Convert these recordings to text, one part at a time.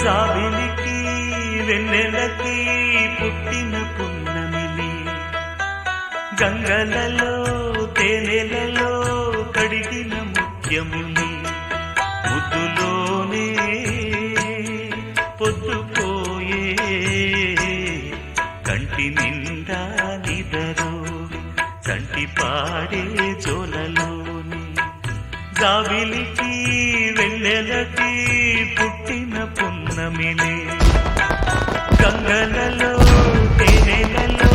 జాబిలికి వెన్నెలకి పుట్టిన పున్నమిలి గంగలలో తేనెలలో కడిగిన ముత్యముని ముద్దులోనే పొద్దుపోయే కంటి నిండా నిదరో కంటి పాడే జోలలోని జాబిలికి వెన్నెలకి పుట్టిన పున్నమిలే గంగలలో తేనెలలో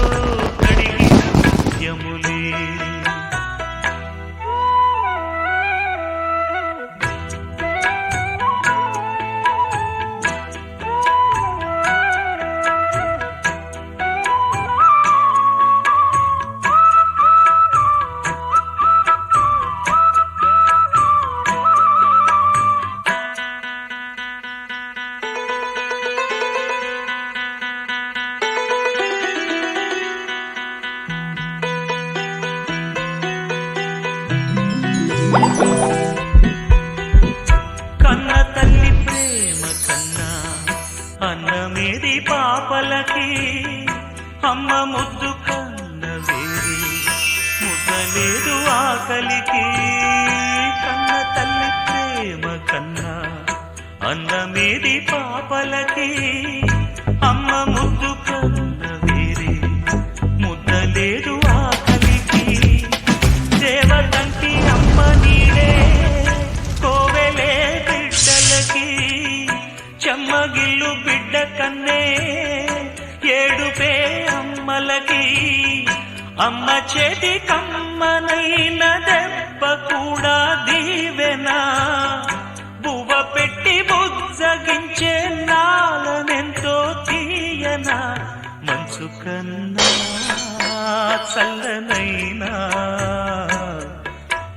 కడిగిన ముత్యములే కన్న తల్లి ప్రేమ కన్నా అన్నమేది పాపలకి అమ్మ ముద్దు కన్న వేరే ముద్దలేదు ఆకలికి కన్న తల్లి ప్రేమ కన్నా అన్నమేది పాపలకి అమ్మ ముద్దు కన్న వేరే ముద్దలేదు ఆకలికి దేవతంటి అమ్మ నీడే కోవెలే బిడ్డలకి చెమ్మగిల్లు బిడ్డ కన్నే ఏడుపే అమ్మలకి అమ్మ చేతి కమ్మనైన దెబ్బ కూడా దీవెనా బువ్వ పెట్టి బుజ్జగించే నాలనెంతో తీయనా మంచు కన్నా చల్లనైనా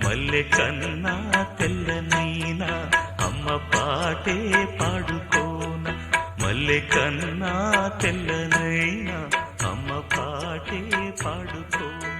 మల్లె కన్నా తెల్లనైనా అమ్మ పాటే పాడుకోన మల్లె కన్నా తెల్లనైనా అమ్మ పాటే పాడుకోన